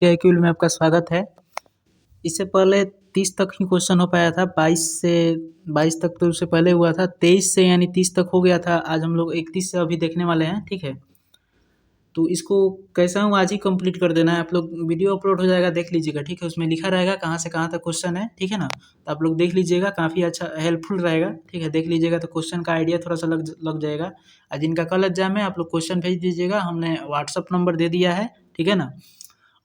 क्यूल में आपका स्वागत है। इससे पहले 30 तक ही क्वेश्चन हो पाया था, 22 तक तो उससे पहले हुआ था, 23 से यानी 30 तक हो गया था। आज हम लोग 31 से अभी देखने वाले हैं, ठीक है। तो इसको कैसा हूँ आज ही कंप्लीट कर देना है। आप लोग वीडियो अपलोड हो जाएगा, देख लीजिएगा, ठीक है। उसमें लिखा रहेगा कहाँ से कहाँ तक क्वेश्चन है, ठीक है ना। तो आप लोग देख लीजिएगा, काफ़ी अच्छा हेल्पफुल रहेगा, ठीक है। देख लीजिएगा तो क्वेश्चन का आइडिया थोड़ा सा लग जाएगा। आज जिनका कल एग्जाम है आप लोग क्वेश्चन भेज दीजिएगा, हमने व्हाट्सअप नंबर दे दिया है, ठीक है ना।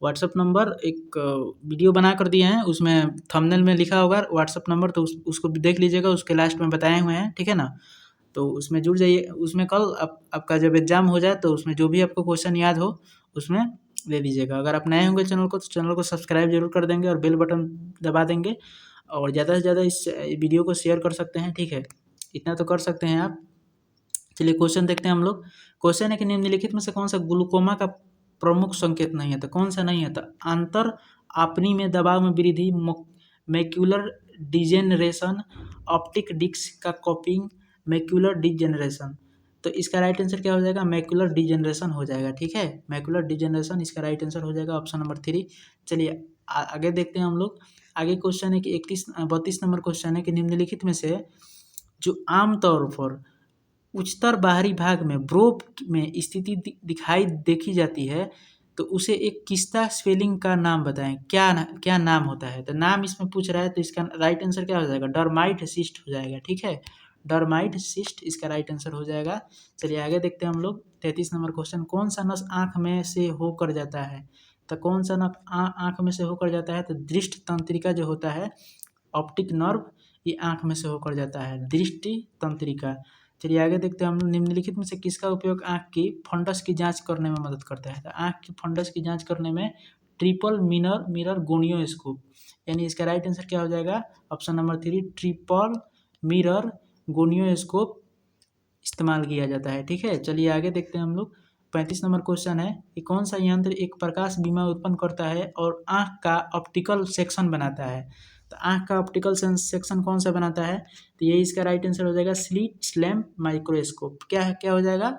व्हाट्सअप नंबर एक वीडियो बना कर दिए हैं, उसमें थंबनेल में लिखा होगा व्हाट्सअप नंबर, तो उसको देख लीजिएगा, उसके लास्ट में बताए हुए हैं, ठीक है ना। तो उसमें जुड़ जाइए। उसमें कल आपका जब एग्जाम हो जाए तो उसमें जो भी आपको क्वेश्चन याद हो उसमें दे दीजिएगा। अगर आप नए होंगे चैनल को तो चैनल को सब्सक्राइब जरूर कर देंगे और बेल बटन दबा देंगे, और ज़्यादा से ज़्यादा इस वीडियो को शेयर कर सकते हैं, ठीक है। इतना तो कर सकते हैं आप। चलिए क्वेश्चन देखते हैं हम लोग। क्वेश्चन है कि निम्नलिखित में से कौन सा ग्लूकोमा का प्रमुख संकेत नहीं है, तो कौन सा नहीं है। तो अंतर आपनी में दबाव में वृद्धि, मैक्यूलर डिजेनरेशन, ऑप्टिक डिस्क का कॉपिंग, मैक्यूलर डिजेनरेशन। तो इसका राइट आंसर क्या हो जाएगा, मैक्यूलर डिजेनरेशन हो जाएगा, ठीक है। मैक्यूलर डिजेनरेशन इसका राइट आंसर हो जाएगा, ऑप्शन नंबर 3। चलिए आगे देखते हैं हम लोग। आगे क्वेश्चन है कि 32 नंबर क्वेश्चन है कि निम्नलिखित में से जो आमतौर पर उच्चतर बाहरी भाग में ब्रोप में स्थिति दिखाई देखी जाती है, तो उसे एक किस्ता स्वेलिंग का नाम बताएं। क्या नाम होता है। तो नाम इसमें पूछ रहा है, तो इसका राइट आंसर क्या हो जाएगा, डर्माइट सिस्ट हो जाएगा, ठीक है। डर्माइट सिस्ट इसका राइट आंसर हो जाएगा। चलिए आगे देखते हैं हम लोग। 33 नंबर क्वेश्चन, कौन सा नस आँख में से होकर जाता है। तो कौन सा नस आँख में से होकर जाता है। तो दृष्टि तंत्रिका जो होता है, ऑप्टिक नर्व, ये आँख में से होकर जाता है, दृष्टि तंत्रिका। चलिए आगे देखते हैं हम लोग। निम्नलिखित में से किसका उपयोग आँख की फंडस की जांच करने में मदद करता है। तो आँख की फंडस की जांच करने में ट्रिपल मिरर गोनियोस्कोप, यानी इसका राइट आंसर क्या हो जाएगा, ऑप्शन नंबर 3, ट्रिपल मिरर गोनियोस्कोप इस्तेमाल किया जाता है, ठीक है। चलिए आगे देखते हैं हम लोग। 35 नंबर क्वेश्चन है कि कौन सा यंत्र एक प्रकाश बीमा उत्पन्न करता है और आँख का ऑप्टिकल सेक्शन बनाता है। तो आँख का ऑप्टिकल सेक्शन कौन सा बनाता है। तो ये इसका राइट आंसर हो जाएगा, स्लिट स्लैम्प माइक्रोस्कोप। क्या हो जाएगा,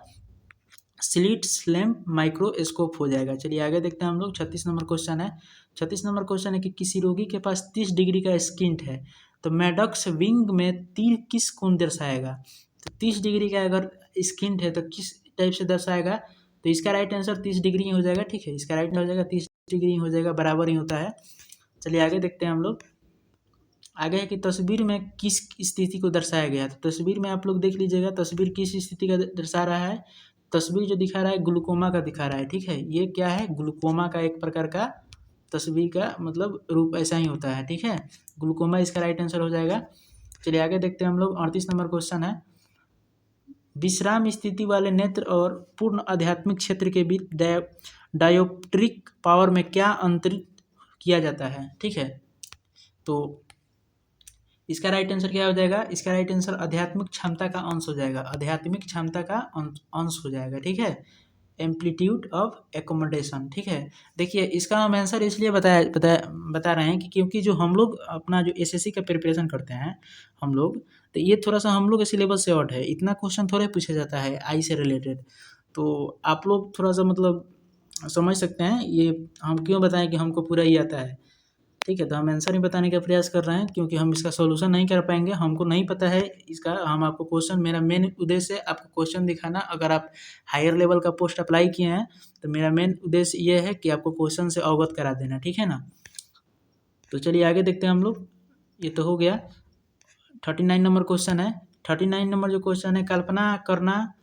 स्लिट स्लैम्प माइक्रोस्कोप हो जाएगा। चलिए आगे देखते हैं हम लोग। 36 नंबर क्वेश्चन है। 36 नंबर क्वेश्चन है कि किसी रोगी के पास 30 डिग्री का स्किंट है, तो मैडॉक्स विंग में तीर किस कोण दर्शाएगा। तो 30 डिग्री का अगर स्किंट है तो किस टाइप से दर्शाएगा। तो इसका राइट आंसर 30 डिग्री हो जाएगा, ठीक है। इसका राइट हो जाएगा 30 डिग्री हो जाएगा, बराबर ही होता है। चलिए आगे देखते हैं हम लोग। आगे है कि तस्वीर में किस स्थिति को दर्शाया गया। तो तस्वीर में आप लोग देख लीजिएगा, तस्वीर किस स्थिति का दर्शा रहा है। तस्वीर जो दिखा रहा है ग्लूकोमा का दिखा रहा है, ठीक है। ये क्या है, ग्लूकोमा का एक प्रकार का तस्वीर का मतलब रूप ऐसा ही होता है, ठीक है। ग्लूकोमा इसका राइट आंसर हो जाएगा। चलिए आगे देखते हैं हम लोग। 38 नंबर क्वेश्चन है, विश्राम स्थिति वाले नेत्र और पूर्ण आध्यात्मिक क्षेत्र के बीच डायोप्ट्रिक पावर में क्या अंतरित किया जाता है, ठीक है। तो इसका राइट आंसर क्या हो जाएगा, इसका राइट आंसर आध्यात्मिक क्षमता का अंश हो जाएगा, आध्यात्मिक क्षमता का अंश हो जाएगा, ठीक है। एम्पलीट्यूड ऑफ एकोमोडेशन, ठीक है। देखिए इसका हम आंसर इसलिए बता रहे हैं कि क्योंकि जो हम लोग अपना जो एसएससी का प्रिपरेशन करते हैं हम लोग, तो ये थोड़ा सा हम लोग के सिलेबस से आउट है। इतना क्वेश्चन थोड़े पूछा जाता है आई से रिलेटेड। तो आप लोग थोड़ा सा मतलब समझ सकते हैं ये हम क्यों बताएं कि हमको पूरा ही आता है, ठीक है। तो हम आंसर ही बताने का प्रयास कर रहे हैं, क्योंकि हम इसका सॉल्यूशन नहीं कर पाएंगे, हमको नहीं पता है इसका। हम आपको क्वेश्चन, मेरा मेन उद्देश्य है आपको क्वेश्चन दिखाना। अगर आप हायर लेवल का पोस्ट अप्लाई किए हैं तो मेरा मेन उद्देश्य ये है कि आपको क्वेश्चन से अवगत करा देना, ठीक है ना। तो चलिए आगे देखते हैं हम लोग। ये तो हो गया। 39 नंबर क्वेश्चन है। 39 नंबर जो क्वेश्चन है, कल्पना करना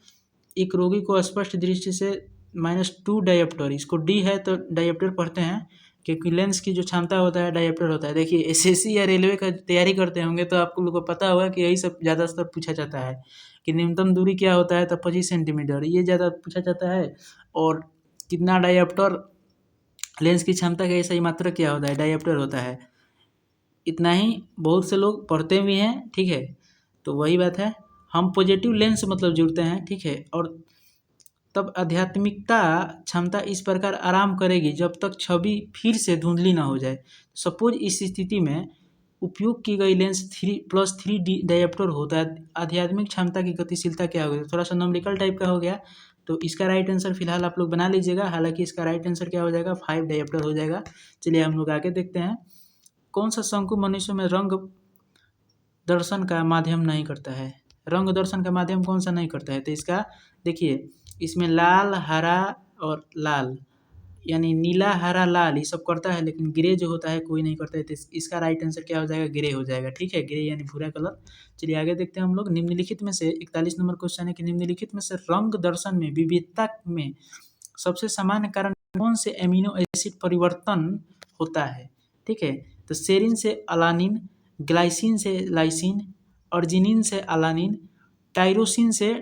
एक रोगी को स्पष्ट दृष्टि से -2 डायोप्टर, इसको डी है तो डायोप्टर पढ़ते हैं, क्योंकि लेंस की जो क्षमता होता है डायोप्टर होता है। देखिए एसएससी या रेलवे का तैयारी करते होंगे तो आप लोगों को पता होगा कि यही सब ज़्यादातर पूछा जाता है कि न्यूनतम दूरी क्या होता है, तो 25 सेंटीमीटर, ये ज़्यादा पूछा जाता है। और कितना डायोप्टर, लेंस की क्षमता का सही मात्रक क्या होता है, डायोप्टर होता है। इतना ही बहुत से लोग पढ़ते भी हैं, ठीक है। तो वही बात है, हम पॉजिटिव लेंस मतलब जुड़ते हैं, ठीक है। और तब आध्यात्मिकता क्षमता इस प्रकार आराम करेगी जब तक छवि फिर से धुंधली ना हो जाए। सपोज इस स्थिति में उपयोग की गई लेंस 3+3 डायोप्टर होता है, आध्यात्मिक क्षमता की गतिशीलता क्या होगी, थोड़ा सा न्यूमेरिकल टाइप का हो गया। तो इसका राइट आंसर फिलहाल आप लोग बना लीजिएगा। हालांकि इसका राइट आंसर क्या हो जाएगा, 5 डायप्टर हो जाएगा। चलिए हम लोग आगे देखते हैं। कौन सा शंकु मनुष्य में रंग दर्शन का माध्यम नहीं करता है? रंग दर्शन का माध्यम कौन सा नहीं करता है? तो इसका देखिए, इसमें लाल, हरा और लाल यानी नीला, हरा, लाल ये सब करता है, लेकिन ग्रे जो होता है कोई नहीं करता है। तो इसका राइट आंसर क्या हो जाएगा, ग्रे हो जाएगा। ठीक है, ग्रे यानी भूरा कलर। चलिए आगे देखते हैं हम लोग। निम्नलिखित में से 41 नंबर क्वेश्चन है कि निम्नलिखित में से रंग दर्शन में विविधता में सबसे सामान्य कारण कौन से एमिनो एसिड परिवर्तन होता है? ठीक है, तो सेरिन से अलानिन, ग्लाइसिन से लाइसिन, अर्जिनिन से अलानिन, टाइरोसिन से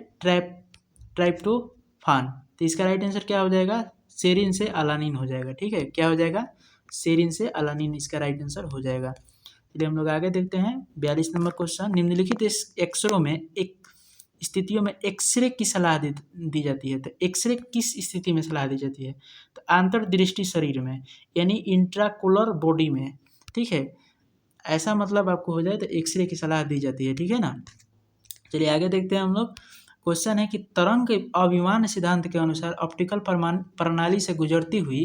ट्राइप्टोफान। तो इसका राइट आंसर क्या हो जाएगा, सेरिन से अलानिन हो जाएगा। ठीक है, क्या हो जाएगा, सेरिन से अलानिन इसका राइट आंसर हो जाएगा। चलिए हम लोग आगे देखते हैं। 42 नंबर क्वेश्चन, निम्नलिखित एक्सरों में एक स्थितियों में एक्सरे की सलाह दी जाती है। तो एक्सरे किस स्थिति में सलाह दी जाती है? तो अंतर्दृष्टि शरीर में यानी इंट्राकुलर बॉडी में। ठीक है, ऐसा मतलब आपको हो जाए तो एक्सरे की सलाह दी जाती है। ठीक है ना। चलिए आगे देखते हैं हम लोग। क्वेश्चन है कि तरंग अभिमान सिद्धांत के अनुसार ऑप्टिकल प्रणाली से गुजरती हुई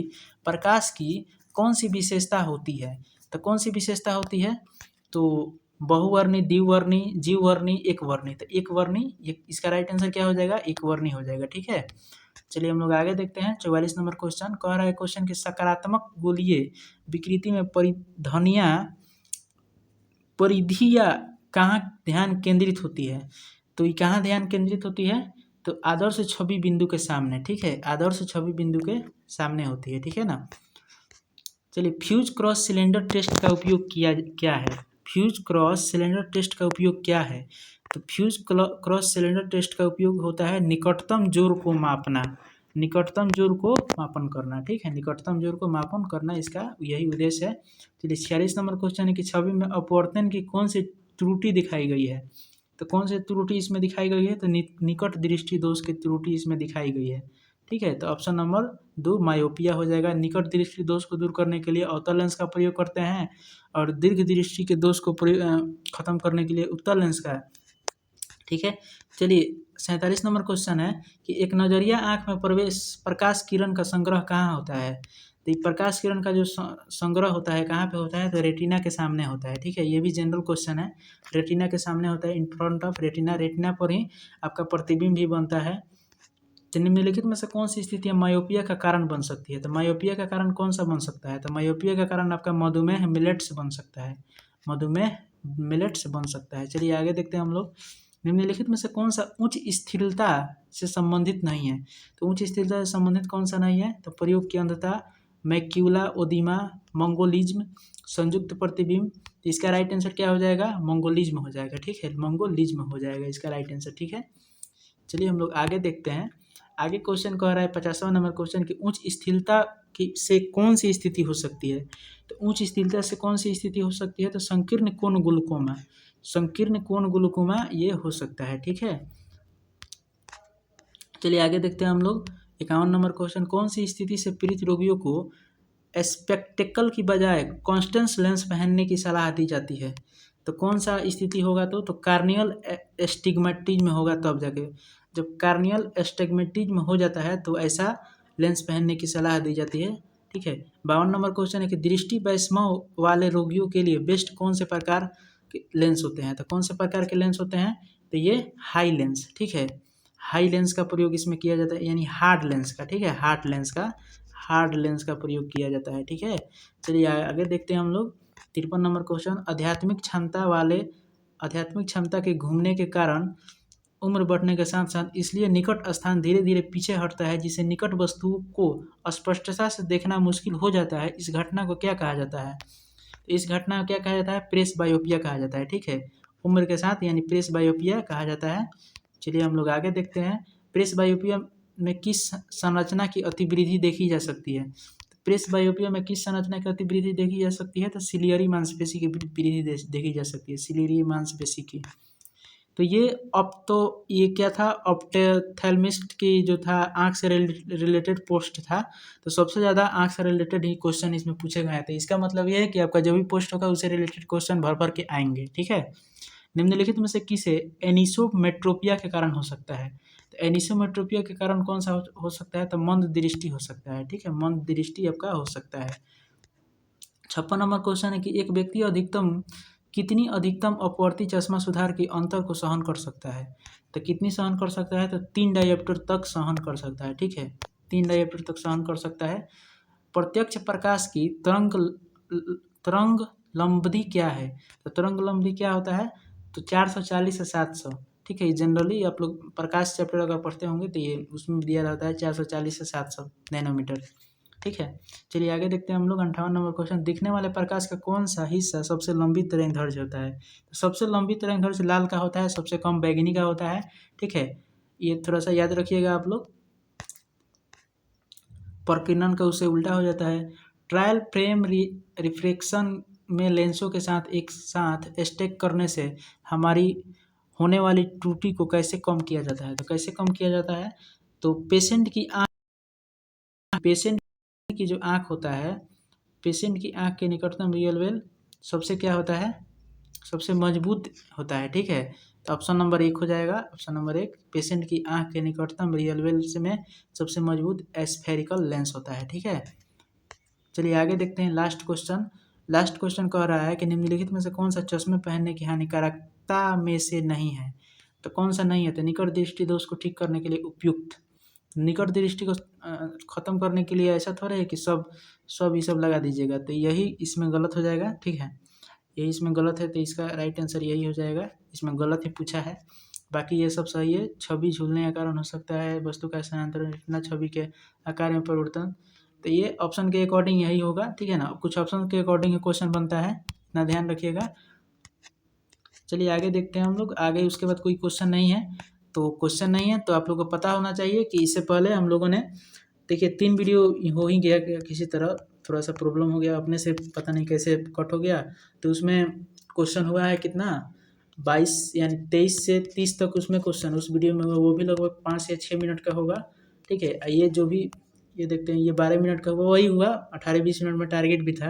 प्रकाश की कौन सी विशेषता होती है? तो कौन सी विशेषता होती है? तो बहुवर्णी, द्विवर्णी, जीववर्णी, एक वर्णी। तो एक वर्णी, इसका राइट आंसर क्या हो जाएगा, एक वर्णी हो जाएगा। ठीक है, चलिए हम लोग आगे देखते हैं। 44 नंबर क्वेश्चन कह रहा है क्वेश्चन की सकारात्मक गोलीय विकृति में परिधिया कहाँ ध्यान केंद्रित होती है? तो ये कहाँ ध्यान केंद्रित होती है? तो आदर्श छवि बिंदु के सामने। ठीक है, आदर्श छवि बिंदु के सामने होती है। ठीक है ना। चलिए, फ्यूज क्रॉस सिलेंडर टेस्ट का उपयोग क्या है? फ्यूज क्रॉस सिलेंडर टेस्ट का उपयोग क्या है? तो फ्यूज क्रॉस सिलेंडर टेस्ट का उपयोग होता है निकटतम जोर को मापना, निकटतम जोर को मापन करना। ठीक है, निकटतम जोर को मापन करना इसका यही उद्देश्य है। चलिए 46 नंबर क्वेश्चन है कि छवि में अपवर्तन की कौन सी त्रुटि दिखाई गई है? तो कौन सी त्रुटि इसमें दिखाई गई है? तो निकट दृष्टि दोष की त्रुटि इसमें दिखाई गई है। ठीक है, तो ऑप्शन नंबर 2 मायोपिया हो जाएगा। निकट दृष्टि दोष को दूर करने के लिए अवतल लेंस का प्रयोग करते हैं और दीर्घ दृष्टि के दोष को खत्म करने के लिए उत्तल लेंस का। ठीक है, चलिए 47 नंबर क्वेश्चन है कि एक नजरिया आँख में प्रकाश किरण का संग्रह कहाँ होता है? तो ये प्रकाश किरण का जो संग्रह होता है कहाँ पे होता है? तो रेटिना के सामने होता है। ठीक है, ये भी जनरल क्वेश्चन है। रेटिना के सामने होता है, in front of retina. Retina पर ही आपका प्रतिबिंब भी बनता है। तो निम्नलिखित में से कौन सी स्थितियाँ मायोपिया का कारण बन सकती है? तो मायोपिया का कारण कौन सा बन सकता है? तो मायोपिया का कारण आपका मधुमेह मिलेट्स बन सकता है, मधुमेह मिलेट्स बन सकता है। चलिए आगे देखते हैं हम लोग। निम्नलिखित में से कौन सा उच्च स्थिरता से संबंधित नहीं है? तो उच्च स्थिरता से संबंधित कौन सा नहीं है? तो प्रयोग की अंधता, मैक्यूला ओदिमा, मंगोलिज्म, संयुक्त प्रतिबिंब। तो इसका राइट आंसर क्या हो जाएगा? मंगोलिज्म हो जाएगा। ठीक है, मंगोलिज्म हो जाएगा इसका राइट आंसर। ठीक है, चलिए हम लोग आगे देखते हैं। आगे क्वेश्चन कह रहा है 50वां नंबर क्वेश्चन की उच्च स्थिरता की से कौन सी स्थिति हो सकती है? तो उच्च स्थिरता से कौन सी स्थिति हो सकती है? तो संकीर्ण कोण ग्लूकोमा, संकीर्ण कोण ग्लूकोमा ये हो सकता है। ठीक है, चलिए आगे देखते हैं हम लोग। 51 नंबर क्वेश्चन, कौन सी स्थिति से पीड़ित रोगियों को स्पेक्टेकल की बजाय कॉन्स्टेंस लेंस पहनने की सलाह दी जाती है? तो कौन सा स्थिति होगा? तो कार्नियल एस्टिग्मेटिज्म होगा तब जाके। जब कार्नियल एस्टिग्मेटिज्म हो जाता है तो ऐसा लेंस पहनने की सलाह दी जाती है। ठीक है, 52 नंबर क्वेश्चन है कि दृष्टि वैषम्य वाले रोगियों के लिए बेस्ट कौन से प्रकार के लेंस होते हैं? तो कौन से प्रकार के लेंस होते हैं? तो ये हाई लेंस। ठीक है, हाई लेंस का प्रयोग इसमें किया जाता है, यानी हार्ड लेंस का। ठीक है, हार्ड लेंस का प्रयोग किया जाता है। ठीक है, चलिए आगे देखते हैं हम लोग। 53 नंबर क्वेश्चन, आध्यात्मिक क्षमता के घूमने के कारण उम्र बढ़ने के साथ साथ इसलिए निकट स्थान धीरे धीरे पीछे हटता है, जिससे निकट वस्तुओं को स्पष्टता से देखना मुश्किल हो जाता है। इस घटना को क्या कहा जाता है? तो इस घटना को क्या कहा जाता है? प्रेस बायोपिया कहा जाता है। ठीक है, उम्र के साथ यानी प्रेस बायोपिया कहा जाता है। चलिए हम लोग आगे देखते हैं। प्रेस बायोपिया में किस संरचना की अतिवृद्धि देखी जा सकती है? प्रेस बायोपिया में किस संरचना की अतिवृद्धि देखी जा सकती है? तो सिलियरी मांसपेशी की वृद्धि देखी जा सकती है, सिलियरी मांसपेशी की। तो ये क्या था? ऑप्टोथैल्मिस्ट की जो था आँख से रिलेटेड पोस्ट था। तो सबसे ज़्यादा आँख से रिलेटेड ही क्वेश्चन इसमें पूछे गए थे। इसका मतलब ये है कि आपका जो भी पोस्ट होगा उससे रिलेटेड क्वेश्चन भर भर के आएंगे। ठीक है, निम्नलिखित में से किसे एनिसोमेट्रोपिया के कारण हो सकता है? तो एनिसोमेट्रोपिया के कारण कौन सा हो सकता है, तो मंद दृष्टि हो सकता है, ठीक है, मंद दृष्टि आपका हो सकता है। 56 नंबर क्वेश्चन है कि एक व्यक्ति कितनी अधिकतम अपवर्ती चश्मा सुधार की अंतर को सहन कर सकता है, तो कितनी सहन कर सकता है, तो 3 डायोप्टर तक सहन कर सकता है, ठीक है, 3 डायोप्टर तक सहन कर सकता है। प्रत्यक्ष प्रकाश की तरंग लंबदी क्या है, तो तरंग लंबदी क्या होता है, तो 440 से 700, ठीक है, जनरली आप लोग प्रकाश चैप्टर अगर पढ़ते होंगे तो ये उसमें दिया रहता है 440 से 700 नैनोमीटर, ठीक है। चलिए आगे देखते हैं हम लोग 58 नंबर क्वेश्चन, दिखने वाले प्रकाश का कौन सा हिस्सा सबसे लंबी तरंगदैर्घ्य होता है, तो सबसे लंबी तरंगदैर्घ्य लाल का होता है, सबसे कम बैंगनी का होता है, ठीक है, ये थोड़ा सा याद रखिएगा आप लोग, प्रकीर्णन का उससे उल्टा हो जाता है। ट्रायल फ्रेम रिफ्रैक्शन में लेंसों के साथ एक साथ स्टैक करने से हमारी होने वाली त्रुटि को कैसे कम किया जाता है, तो कैसे कम किया जाता है, तो पेशेंट की जो आँख होता है, पेशेंट की आँख के निकटतम रियल वेल सबसे क्या होता है, सबसे मजबूत होता है, ठीक है, तो ऑप्शन नंबर 1 हो जाएगा, ऑप्शन नंबर 1, पेशेंट की आँख के निकटतम रियल वेल में सबसे मजबूत स्फेरिकल लेंस होता है, ठीक है। चलिए आगे देखते हैं लास्ट क्वेश्चन कह रहा है कि निम्नलिखित में से कौन सा चश्मे पहनने की हानिकारकता में से नहीं है, तो कौन सा नहीं है, तो निकट दृष्टि दोष को ठीक करने के लिए उपयुक्त, निकट दृष्टि को ख़त्म करने के लिए ऐसा थोड़ा है कि सब ये सब लगा दीजिएगा, तो यही इसमें गलत हो जाएगा, ठीक है, यही इसमें गलत है, तो इसका राइट आंसर यही हो जाएगा, इसमें गलत ही पूछा है, बाकी ये सब सही है। छवि झूलने का कारण हो सकता है, वस्तु का स्थानांतरण, रेटिना छवि के आकार में परिवर्तन, तो ये ऑप्शन के अकॉर्डिंग यही होगा, ठीक है ना, कुछ ऑप्शन के अकॉर्डिंग क्वेश्चन बनता है, इतना ध्यान रखिएगा। चलिए आगे देखते हैं हम लोग, आगे उसके बाद कोई क्वेश्चन नहीं है, तो क्वेश्चन नहीं है तो आप लोगों को पता होना चाहिए कि इससे पहले हम लोगों ने देखिए 3 वीडियो हो ही गया, किसी तरह थोड़ा सा प्रॉब्लम हो गया, अपने से पता नहीं कैसे कट हो गया, तो उसमें क्वेश्चन हुआ है कितना 22 यानी 23 से 30 तक उसमें क्वेश्चन उस वीडियो में, वो भी लगभग 5 से 6 मिनट का होगा, ठीक है। ये जो भी ये देखते हैं ये 12 मिनट का हुआ, वही हुआ, 18-20 मिनट में टारगेट भी था,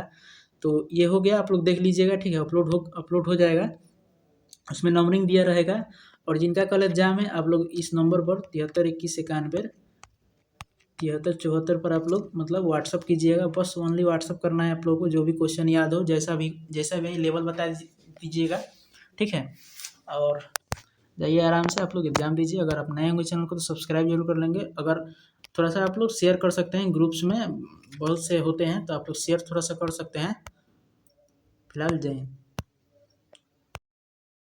तो ये हो गया, आप लोग देख लीजिएगा, ठीक है, अपलोड हो जाएगा, उसमें नंबरिंग दिया रहेगा, और जिनका कल एग्जाम है आप लोग इस नंबर पर 732191 7374 पर आप लोग मतलब व्हाट्सअप कीजिएगा, बस ओनली व्हाट्सअप करना है आप लोगों को, जो भी क्वेश्चन याद हो, जैसा भी लेवल बता दीजिएगा, ठीक है, और जाइए आराम से आप लोग एग्जाम दीजिए। अगर आप नए होंगे चैनल को तो सब्सक्राइब जरूर कर लेंगे, अगर थोड़ा सा आप लोग शेयर कर सकते हैं, ग्रुप्स में बहुत से होते हैं तो आप लोग शेयर थोड़ा सा कर सकते हैं। फिलहाल जय हिंद।